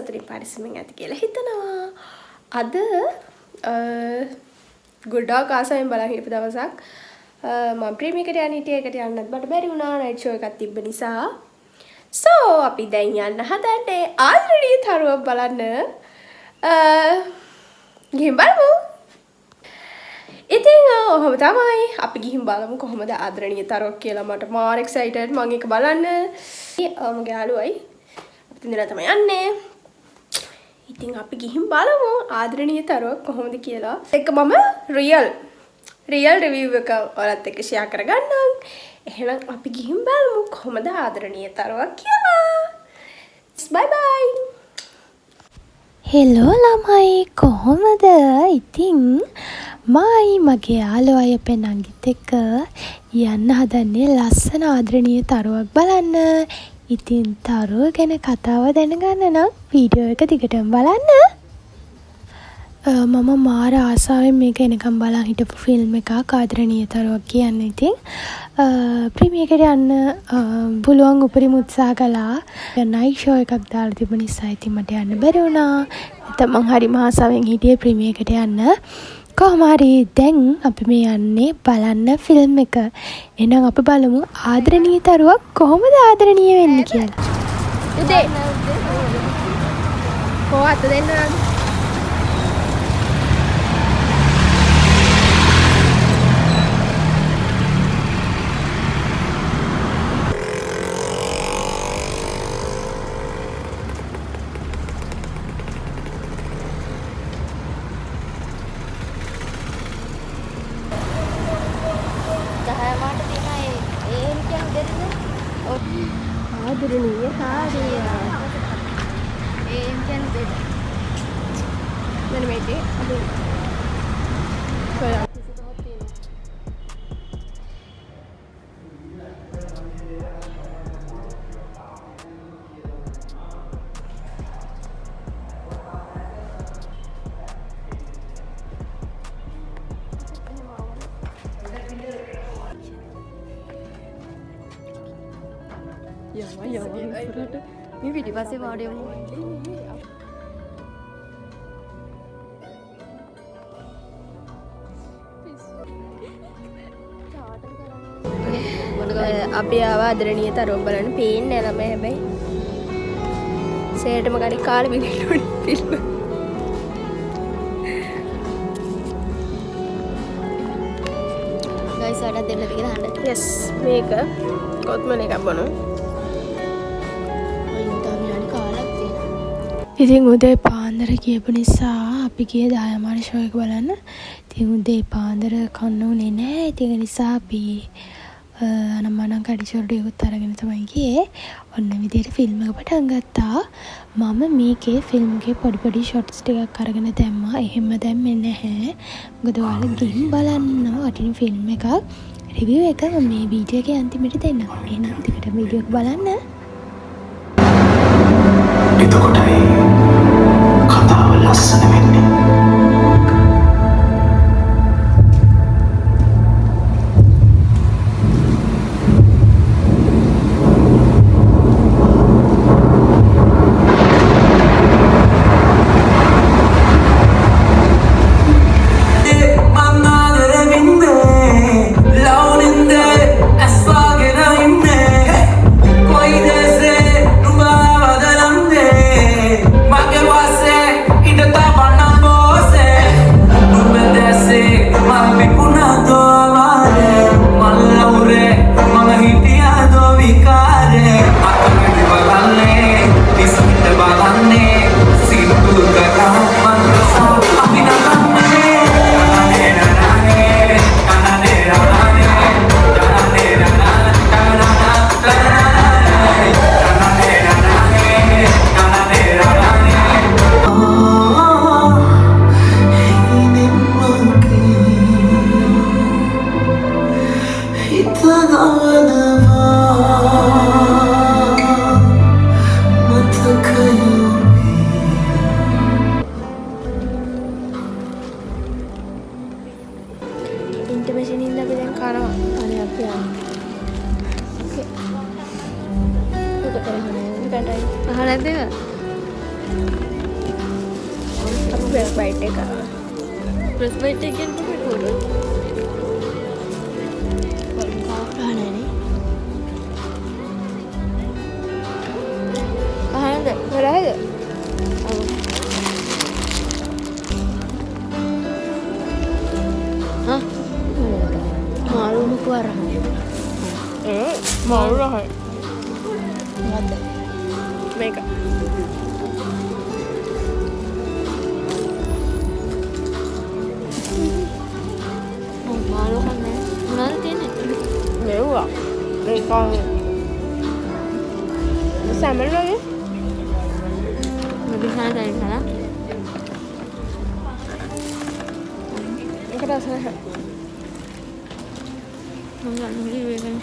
සතුටින් පරිස්සමෙන් ඇති කියලා හිතනවා. අද ගොඩාක් ආසාවෙන් බලන් හිටපු දවසක්. මම ප්‍රීමියර් එකට යන්න හිටියේ. ඒකට යන්නත් මට බැරි වුණා නයිට් ෂෝ එකක් තිබ්බ නිසා. So අපි දැන් යන්න හදන්නේ ආදරණීය තරුවක් බලන්න. ගිහින් බලමු. ඉතින් ඔහොම තමයි අපි ගිහින් බලමු කොහොමද ආදරණීය තරුවක් කියලා. මට මාර එක්සයිටඩ් මම ඒක බලන්න. මගේ යාළුවයි අපි දෙන්නා තමයි යන්නේ. ඉතින් අපි ගිහින් බලමු ආදරණීය තරුවක් කොහොමද කියලා. ඒක මම රියල් රිවිව් එක ඔයාලත් එක්ක ෂෙයා කරගන්නම්. එහෙනම් අපි ගිහින් බලමු කොහොමද ආදරණීය තරුවක් කියලා. බයි බයි. හෙලෝ ළමයි කොහොමද? ඉතින් මගේ යාළුවයි අපේ නංගිත් එක්ක යන්න හදන්නේ ලස්සන ආදරණීය තරුවක් බලන්න. ඉතින් තරුව ගැන කතාව දැනගන්න නම් වීඩියෝ එක දිගටම බලන්න. මම මාර ආසාවෙන් මේක එනකම් බලන් හිටපු ෆිල්ම් එකක් ආදරණීය තරුවක් කියන්නේ. ඉතින් ප්‍රීමියර් එකට යන්න පුළුවන් උපරිම උත්සාහ කළා. නයිට් ෂෝ එකක් දාලා තිබුණ නිසා ඉතින් මට යන්න බැරි වුණා. නැත්නම් මං හරිම ආසාවෙන් හිටියේ ප්‍රීමියර් එකට යන්න. කොහොම හරි දැන් අපි මේ යන්නේ බලන්න ෆිල්ම් එක. එහෙනම් අපි බලමු ආදරණීය තරුවක් කොහොමද ආදරණීය වෙන්නේ කියලා. උදේ කොහොමද දෙන්නද? ආදරණීය හාරිය මෙන්න මේකේ අපි කොහෙද මේ පිටිපස්සේ වාඩි වුණා. අපි ආව ආදරණීය තරුවක් බලන්න. පේන්නේ නැහැ ළමයි හැබැයි. සේරටම කණි කාලේ බිලින්න ඕනේ ෆිල්ම්. ගයිස් වඩා දෙන්න කියලා අහන්න. yes මේක කොත්මල එකක් බොනවා. ඉතින් උදේ පාන්දර කියපු නිසා අපි ගියේ දායමාන ෂෝ එක බලන්න. ඉතින් උදේ පාන්දර කන්න උනේ නැහැ. ඉතින් ඒ නිසා අපි අනම්මනම් කඩිචොල්ට එකත් අරගෙන තමයි ගියේ. ඔන්න විදියට ෆිල්ම් එක පටන් ගත්තා. මම මේකේ ෆිල්ම් එකේ පොඩි ෂොට්ස් ටිකක් අරගෙන දැම්මා. එහෙම දැම්මේ නැහැ. මොකද ඔයාලා ගිහින් බලන්න වටින ෆිල්ම් එකක්. රිවිව් එක මම මේ වීඩියෝ එකේ අන්තිමට දෙන්නම්. එහෙනම් ටිකට වීඩියෝ එක බලන්න. එතකොටයි කතාව ලස්සන වෙන්නේ. බයිට් එක. ප්‍රස් බයිට් එකෙන් කොහොමද? අහන්නද? හොරයිද? මාළුම kuarah. මාළු රහයි. මේක. Malu kan ya? Menarik ini. මෙව්වා. නිකන් සැමල් වගේ. Lebih sana dari sana. ඒක රස නැහැ. Enggak lebih kan.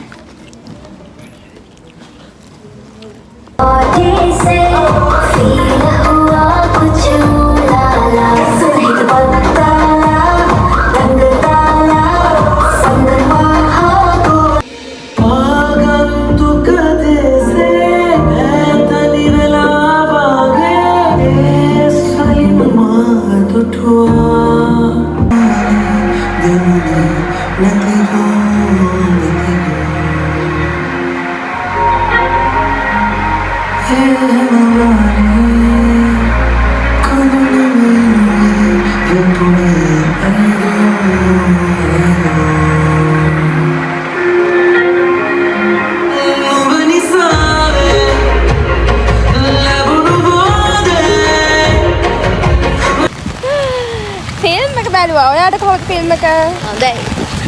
ෆිල්ම් එක බැලුවා. ඔයාට කොහොමද ෆිල්ම් එක? හොඳයි.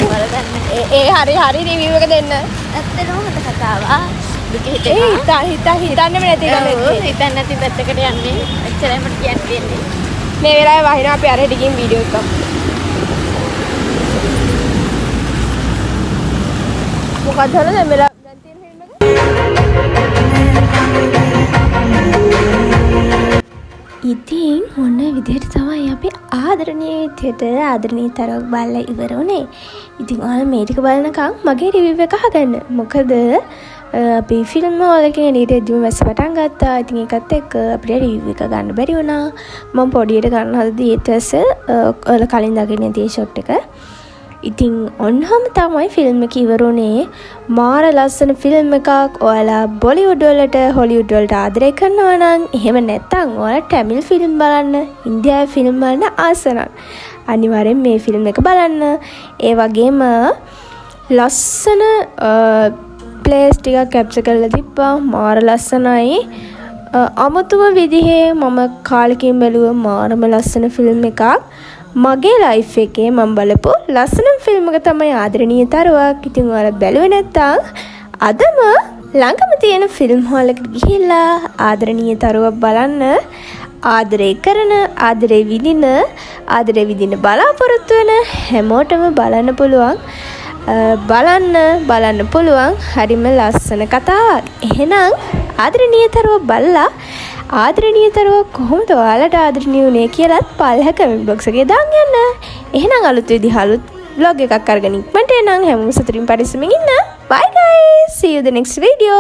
බලන්න. ඒ හරි රිවිව් එක දෙන්න. ඇත්තටම හොඳ කතාවක්. දුක හිතන්නෙම නැති එක නෙමෙයි. හිතන්න නැති පැත්තකට යන්නේ. එච්චරයි මට කියන්න තියෙන්නේ. මේ වෙලාවේ වහිනවා අපි අර හෙට ගිහින් වීඩියෝ එකක්. මොකක්ද හරි දැන් වෙලා දැන් තියෙන ෆිල්ම් එක? ඉතින් ඔන්න විදිහට තමයි අපි ආදරණීය විදිහට ආදරණීය තරක් බලලා ඉවර වුණේ. ඉතින් ඔයාලා මේ ටික බලනකම් මගේ රිවිව් එක අහගන්න. මොකද අපි ෆිල්ම් වලකින් එළියට එද්දිම වැස්ස පටන් ගත්තා. ඉතින් ඒකත් එක්ක අපිට රිවිව් එක ගන්න බැරි වුණා. මම පොඩියට ගන්න හදද්දී ඊට පස්සේ ඔයාලා කලින් දකින්න තියෙන ෂොට් එක. ඉතින් ඔන්නම තමයි ෆිල්ම් එක ඉවර වුණේ. මාර ලස්සන ෆිල්ම් එකක්. ඔයාලා බොලිවුඩ් වලට හොලිවුඩ් වලට ආදරය කරනවා නම් එහෙම නැත්නම් ඔයාලා ටැමිල් ෆිල්ම් බලන්න, ඉන්දියාවේ ෆිල්ම් බලන්න ආස නම් අනිවාර්යෙන් මේ ෆිල්ම් එක බලන්න. ඒ වගේම ලස්සන ප්ලේස් ටිකක් කැප්චර් කරලා තිබ්බා. මාර ලස්සනයි. අමුතුම විදිහේ මම කාලෙකින් බැලුව මාරම ලස්සන ෆිල්ම් එකක්. මගේ ලයිෆ් එකේ මම බලපු ලස්සනම ෆිල්ම් එක තමයි ආදරණීය තරුවක්. ඉතින් ඔයාලා බැලුවේ නැත්නම් අදම ළඟම තියෙන ෆිල්ම් හෝල් එකට ගිහිල්ලා ආදරණීය තරුවක් බලන්න. ආදරය කරන, ආදරේ විඳින බලාපොරොත්තු වෙන හැමෝටම බලන්න පුළුවන්. බලන්න පුළුවන් හරිම ලස්සන කතාවක්. එහෙනම් ආදරණීය තරුව බලලා ආදරණීය තරුව කොහොමද ඔයාලට ආදරණීය වුණේ කියලාත් පල්ලෙහා කමෙන්ට් බොක්ස් එකේ දාන්න යන්න. එහෙනම් අලුත් vlog එකක් අරගෙන ඉක්මනට එනං හැමෝම සතුටින් පරිස්සමින් ඉන්න. Bye guys. See you the next video.